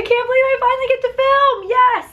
can't believe I finally get to film, yes!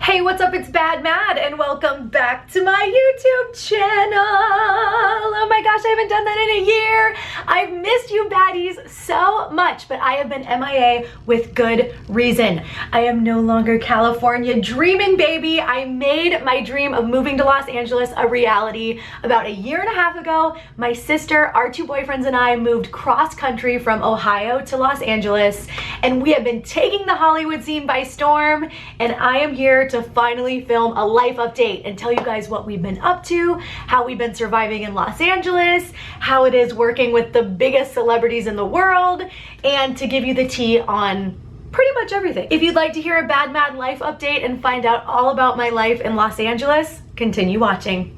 Hey, what's up? It's Bad Mad and welcome back to my YouTube channel. Oh my gosh, I haven't done that in a year. I've missed you baddies so much, but I have been MIA with good reason. I am no longer California dreaming, baby. I made my dream of moving to Los Angeles a reality about a year and a half ago. My sister, our two boyfriends, and I moved cross country from Ohio to Los Angeles, and we have been taking the Hollywood scene by storm, and I am here to finally film a life update and tell you guys what we've been up to, how we've been surviving in Los Angeles, how it is working with the biggest celebrities in the world, and to give you the tea on pretty much everything. If you'd like to hear a Bad Mad life update and find out all about my life in Los Angeles, continue watching.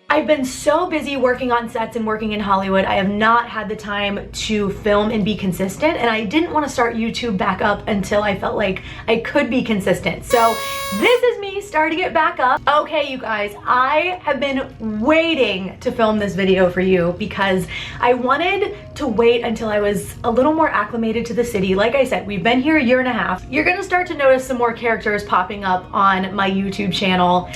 I've been so busy working on sets and working in Hollywood, I have not had the time to film and be consistent, and I didn't want to start YouTube back up until I felt like I could be consistent. So this is me starting it back up. Okay, you guys, I have been waiting to film this video for you because I wanted to wait until I was a little more acclimated to the city. Like I said, we've been here a year and a half. You're gonna start to notice some more characters popping up on my YouTube channel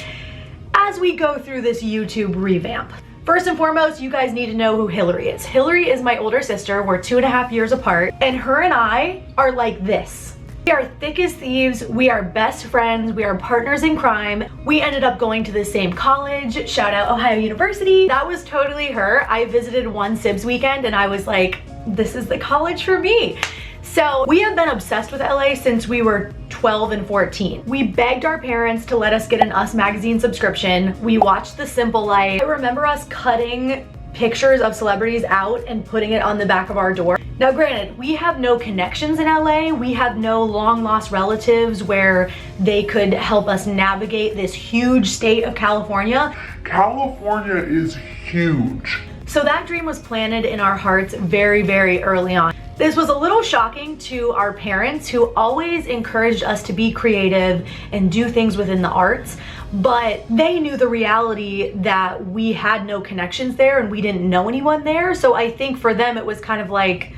as we go through this YouTube revamp. First and foremost, you guys need to know who Hillary is. Hillary is my older sister. We're 2.5 years apart, and her and I are like this. We are thick as thieves. We are best friends. We are partners in crime. We ended up going to the same college. Shout out Ohio University. That was totally her. I visited one Sibs weekend and I was like, this is the college for me. So we have been obsessed with LA since we were 12 and 14. We begged our parents to let us get an Us magazine subscription. We watched The Simple Life. I remember us cutting pictures of celebrities out and putting it on the back of our door. Now granted, we have no connections in LA. We have no long lost relatives where they could help us navigate this huge state of California. California is huge. So that dream was planted in our hearts very, very early on. This was a little shocking to our parents, who always encouraged us to be creative and do things within the arts, but they knew the reality that we had no connections there and we didn't know anyone there. So I think for them it was kind of like,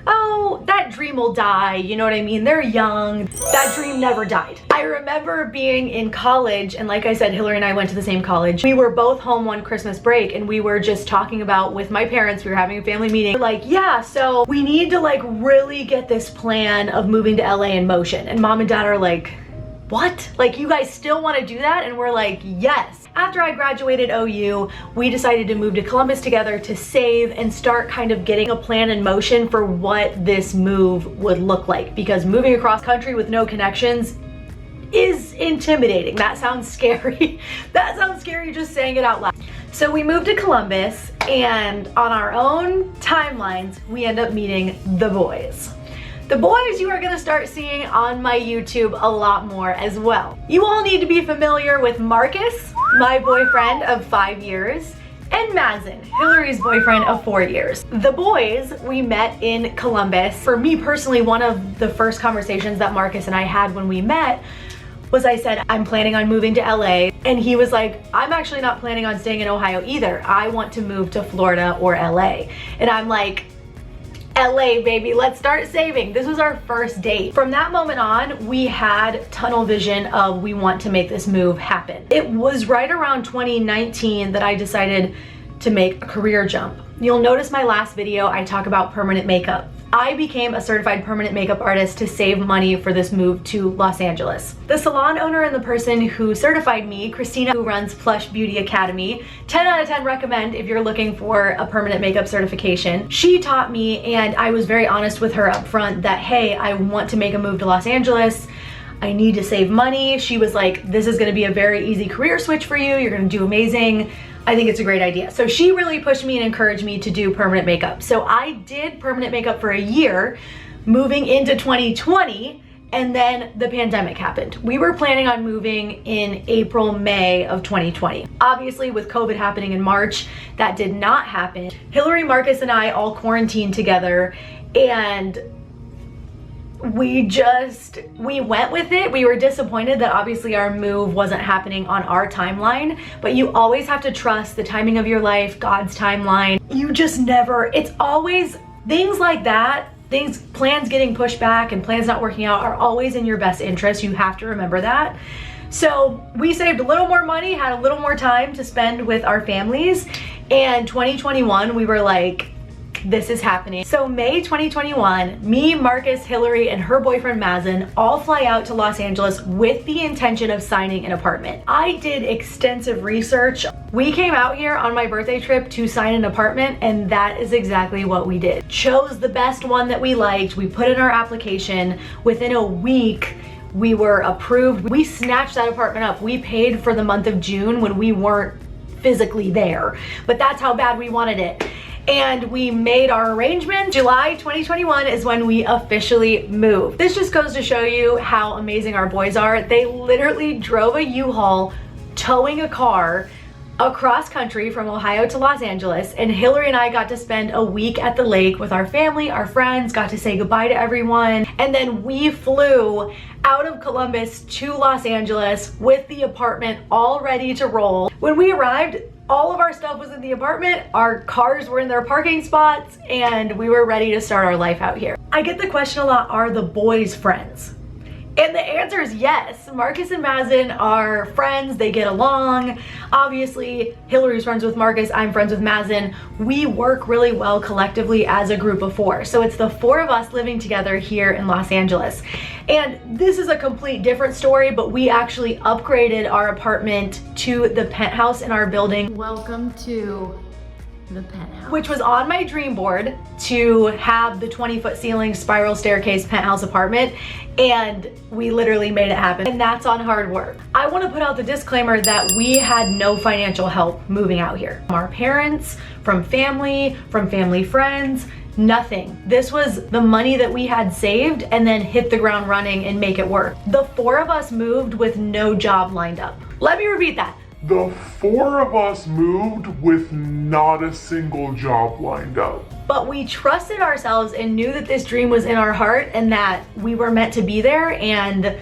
oh, that dream will die, you know what I mean? They're young, that dream never died. I remember being in college, and like I said, Hillary and I went to the same college. We were both home one Christmas break, and we were just talking about, with my parents, we were having a family meeting. We're like, yeah, so we need to like really get this plan of moving to LA in motion. And mom and dad are like, what? Like, you guys still want to do that? And we're like, yes. After I graduated OU, we decided to move to Columbus together to save and start kind of getting a plan in motion for what this move would look like. Because moving across country with no connections is intimidating. That sounds scary. That sounds scary just saying it out loud. So we moved to Columbus, and on our own timelines, we end up meeting the boys. The boys you are gonna start seeing on my YouTube a lot more as well. You all need to be familiar with Marcus, my boyfriend of 5 years, and Mazin, Hillary's boyfriend of 4 years. The boys we met in Columbus. For me personally, one of the first conversations that Marcus and I had when we met was, I said, I'm planning on moving to LA. And he was like, I'm actually not planning on staying in Ohio either. I want to move to Florida or LA. And I'm like, LA, baby, let's start saving. This was our first date. From that moment on, we had tunnel vision of, we want to make this move happen. It was right around 2019 that I decided to make a career jump. You'll notice my last video, I talk about permanent makeup. I became a certified permanent makeup artist to save money for this move to Los Angeles. The salon owner and the person who certified me, Christina, who runs Plush Beauty Academy, 10 out of 10 recommend if you're looking for a permanent makeup certification. She taught me, and I was very honest with her up front that, hey, I want to make a move to Los Angeles. I need to save money. She was like, this is gonna be a very easy career switch for you. You're gonna do amazing. I think it's a great idea. So she really pushed me and encouraged me to do permanent makeup. So I did permanent makeup for a year, moving into 2020, and then the pandemic happened. We were planning on moving in April, May of 2020. Obviously, with COVID happening in March, that did not happen. Hillary, Marcus, and I all quarantined together, and we went with it. We were disappointed that obviously our move wasn't happening on our timeline, but you always have to trust the timing of your life, God's timeline. You just never, it's always things like that. Plans getting pushed back and plans not working out are always in your best interest. You have to remember that. So we saved a little more money, had a little more time to spend with our families, and 2021 we were like, this is happening. So May 2021, me, Marcus, Hillary, and her boyfriend Mazen all fly out to Los Angeles with the intention of signing an apartment. I did extensive research. We came out here on my birthday trip to sign an apartment, and that is exactly what we did. Chose the best one that we liked. We put in our application. Within a week, we were approved. We snatched that apartment up. We paid for the month of June when we weren't physically there, but that's how bad we wanted it. And we made our arrangement. July 2021 is when we officially moved. This just goes to show you how amazing our boys are. They literally drove a U-Haul towing a car across country from Ohio to Los Angeles, and Hillary and I got to spend a week at the lake with our family, our friends, got to say goodbye to everyone, and then we flew out of Columbus to Los Angeles with the apartment all ready to roll. When we arrived, all of our stuff was in the apartment, our cars were in their parking spots, and we were ready to start our life out here. I get the question a lot, are the boys friends? And the answer is yes. Marcus and Mazen are friends, they get along. Obviously, Hillary's friends with Marcus, I'm friends with Mazen. We work really well collectively as a group of four. So it's the four of us living together here in Los Angeles. And this is a complete different story, but we actually upgraded our apartment to the penthouse in our building. Welcome to the penthouse. Which was on my dream board, to have the 20-foot ceiling spiral staircase penthouse apartment, and we literally made it happen, and that's on hard work. I want to put out the disclaimer that we had no financial help moving out here. From our parents, from family friends, nothing. This was the money that we had saved and then hit the ground running and make it work. The four of us moved with no job lined up. Let me repeat that. The four of us moved with not a single job lined up. But we trusted ourselves and knew that this dream was in our heart and that we were meant to be there, and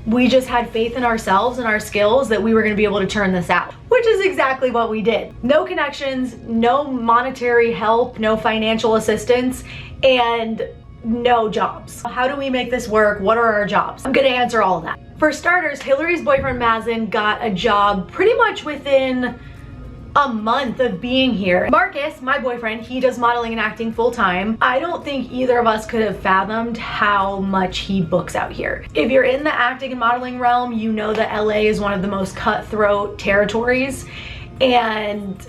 we just had faith in ourselves and our skills that we were going to be able to turn this out, which is exactly what we did. No connections, no monetary help, no financial assistance, and no jobs. How do we make this work? What are our jobs? I'm going to answer all of that. For starters, Hillary's boyfriend Mazen got a job pretty much within a month of being here. Marcus, my boyfriend, he does modeling and acting full time. I don't think either of us could have fathomed how much he books out here. If you're in the acting and modeling realm, you know that LA is one of the most cutthroat territories, and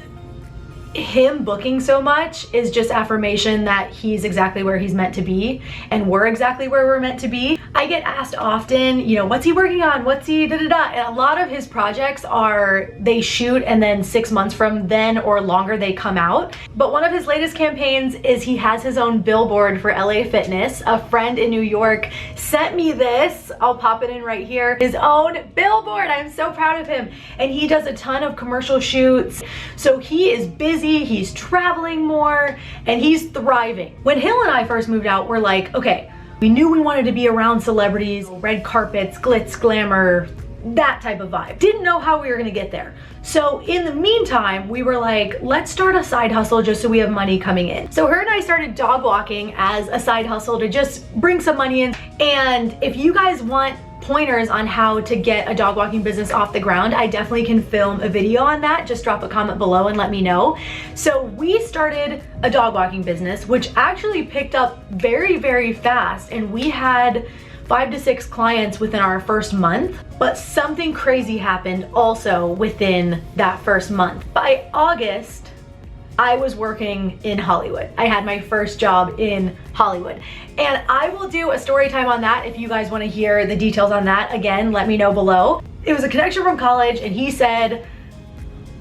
him booking so much is just affirmation that he's exactly where he's meant to be, and we're exactly where we're meant to be. I get asked often, you know, what's he working on? What's he da-da-da? And a lot of his projects are, they shoot and then 6 months from then or longer they come out. But one of his latest campaigns is he has his own billboard for LA Fitness. A friend in New York sent me this. I'll pop it in right here. His own billboard. I'm so proud of him. And he does a ton of commercial shoots. So he is busy, he's traveling more, and he's thriving. When Hill and I first moved out, we're like, okay, we knew we wanted to be around celebrities, red carpets, glitz, glamour, that type of vibe. Didn't know how we were gonna get there. So in the meantime, we were like, let's start a side hustle just so we have money coming in. So her and I started dog walking as a side hustle to just bring some money in. And if you guys want pointers on how to get a dog walking business off the ground, I definitely can film a video on that. Just drop a comment below and let me know. So we started a dog walking business, which actually picked up very, very fast, and we had 5 to 6 clients within our first month. But something crazy happened also within that first month. By August, I was working in Hollywood. I had my first job in Hollywood. And I will do a story time on that if you guys want to hear the details on that. Again, let me know below. It was a connection from college, and he said,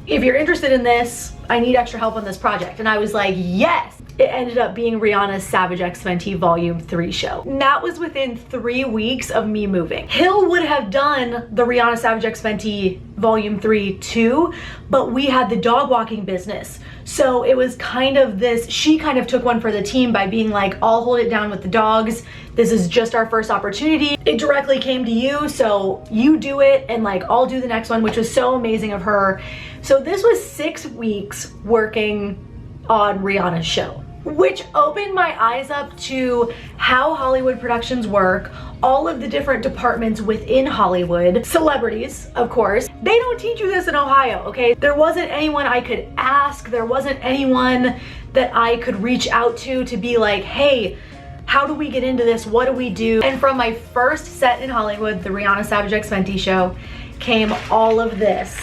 if you're interested in this, I need extra help on this project. And I was like, yes. it ended up being Rihanna's Savage X Fenty Volume 3 show. And that was within 3 weeks of me moving. Hill would have done the Rihanna Savage X Fenty Volume 3 too, but we had the dog walking business. So it was kind of this, she kind of took one for the team by being like, I'll hold it down with the dogs. This is just our first opportunity. It directly came to you, so you do it and like I'll do the next one, which was so amazing of her. So this was 6 weeks working on Rihanna's show, which opened my eyes up to how Hollywood productions work, all of the different departments within Hollywood, celebrities, of course. They don't teach you this in Ohio, okay? There wasn't anyone I could ask, there wasn't anyone that I could reach out to be like, hey, how do we get into this? What do we do? And from my first set in Hollywood, the Rihanna Savage X Fenty show, came all of this.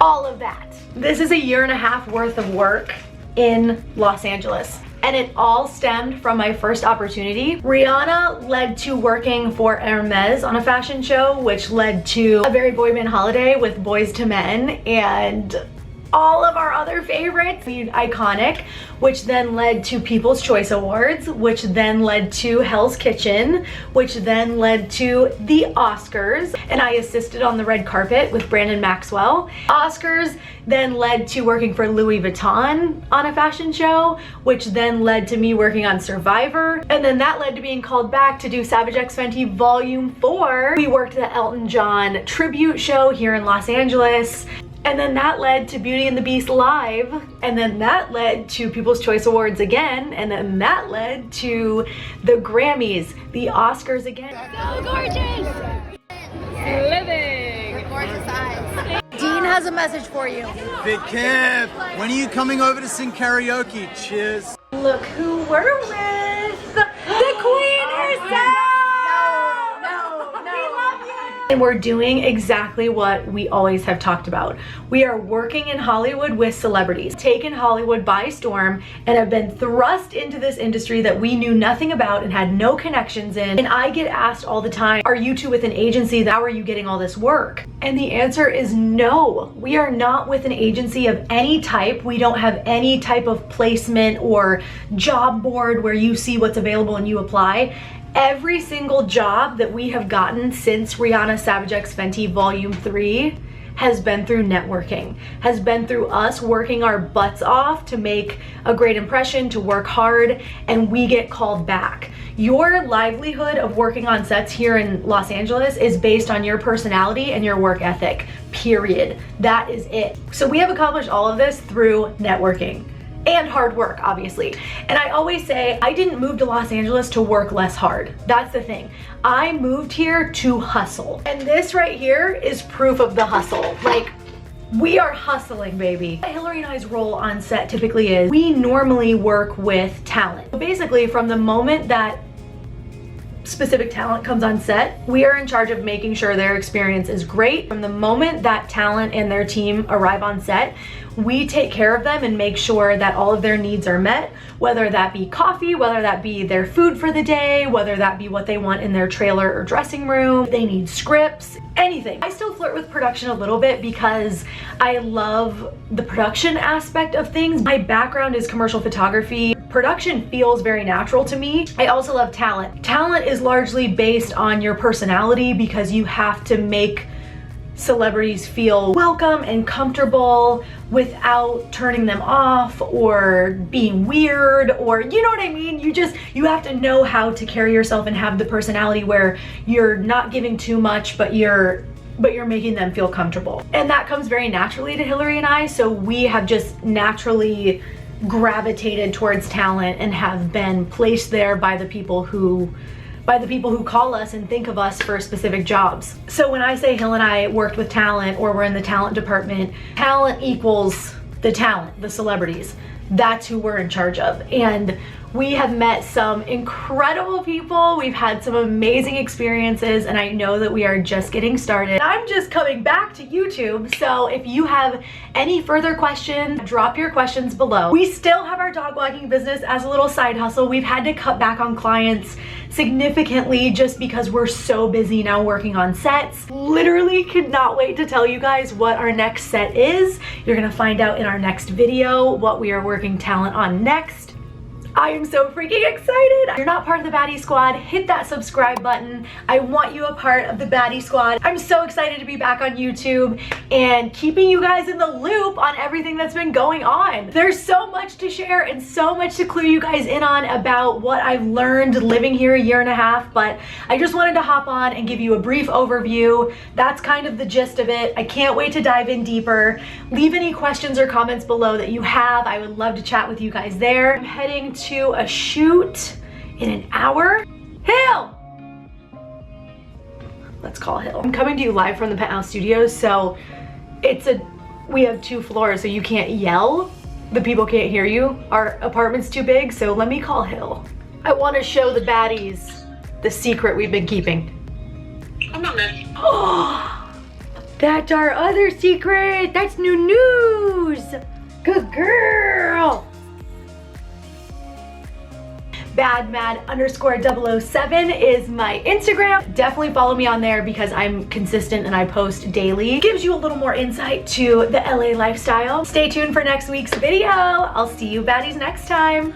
All of that. This is a 1.5 years worth of work in Los Angeles. And it all stemmed from my first opportunity. Rihanna led to working for Hermes on a fashion show, which led to a very boy band holiday with Boys to Men and all of our other favorites, iconic, which then led to People's Choice Awards, which then led to Hell's Kitchen, which then led to the Oscars, and I assisted on the red carpet with Brandon Maxwell. Oscars then led to working for Louis Vuitton on a fashion show, which then led to me working on Survivor, and then that led to being called back to do Savage X Fenty Volume 4. We worked the Elton John tribute show here in Los Angeles. And then that led to Beauty and the Beast Live, and then that led to People's Choice Awards again, and then that led to the Grammys, the Oscars again. So gorgeous! Living! Your gorgeous eyes. Dean has a message for you. Big Kev, when are you coming over to sing karaoke? Cheers. Look who we're with! The Queen herself! And we're doing exactly what we always have talked about. We are working in Hollywood with celebrities, taken Hollywood by storm, and have been thrust into this industry that we knew nothing about and had no connections in. And I get asked all the time, are you two with an agency? How are you getting all this work? And the answer is no. We are not with an agency of any type. We don't have any type of placement or job board where you see what's available and you apply. Every single job that we have gotten since Rihanna Savage X Fenty Volume 3 has been through networking, has been through us working our butts off to make a great impression, to work hard, and we get called back. Your livelihood of working on sets here in Los Angeles is based on your personality and your work ethic, period. That is it. So we have accomplished all of this through networking. And hard work, obviously. And I always say, I didn't move to Los Angeles to work less hard. That's the thing. I moved here to hustle. And this right here is proof of the hustle. Like, we are hustling, baby. Hillary and I's role on set typically is, we normally work with talent. Basically, from the moment that specific talent comes on set, we are in charge of making sure their experience is great. From the moment that talent and their team arrive on set, we take care of them and make sure that all of their needs are met, whether that be coffee, whether that be their food for the day, whether that be what they want in their trailer or dressing room, they need scripts, anything. I still flirt with production a little bit because I love the production aspect of things. My background is commercial photography. Production feels very natural to me. I also love talent. Talent is largely based on your personality because you have to make celebrities feel welcome and comfortable without turning them off or being weird, or you know what I mean? You have to know how to carry yourself and have the personality where you're not giving too much, but you're making them feel comfortable. And that comes very naturally to Hillary and I, so we have just naturally gravitated towards talent and have been placed there by the people who call us and think of us for specific jobs. So when I say Hill and I worked with talent, or we're in the talent department, talent equals the talent, the celebrities. That's who we're in charge of. And We have met some incredible people. We've had some amazing experiences, and I know that we are just getting started. I'm just coming back to YouTube, so if you have any further questions, drop your questions below. We still have our dog walking business as a little side hustle. We've had to cut back on clients significantly just because we're so busy now working on sets. Literally could not wait to tell you guys what our next set is. You're gonna find out in our next video what we are working talent on next. I am so freaking excited. If you're not part of the Baddie Squad, hit that subscribe button. I want you a part of the Baddie Squad. I'm so excited to be back on YouTube and keeping you guys in the loop on everything that's been going on. There's so much to share and so much to clue you guys in on about what I've learned living here a year and a half, but I just wanted to hop on and give you a brief overview. That's kind of the gist of it. I can't wait to dive in deeper. Leave any questions or comments below that you have. I would love to chat with you guys there. I'm heading to a shoot in an hour. Hill! Let's call Hill. I'm coming to you live from the Penthouse Studios, so we have 2 floors, so you can't yell. The people can't hear you. Our apartment's too big, so let me call Hill. I want to show the baddies the secret we've been keeping. I'm not mad. Oh, that's our other secret. That's new news. Good girl. badmad_007 is my Instagram. Definitely follow me on there because I'm consistent and I post daily. It gives you a little more insight to the LA lifestyle. Stay tuned for next week's video. I'll see you baddies next time.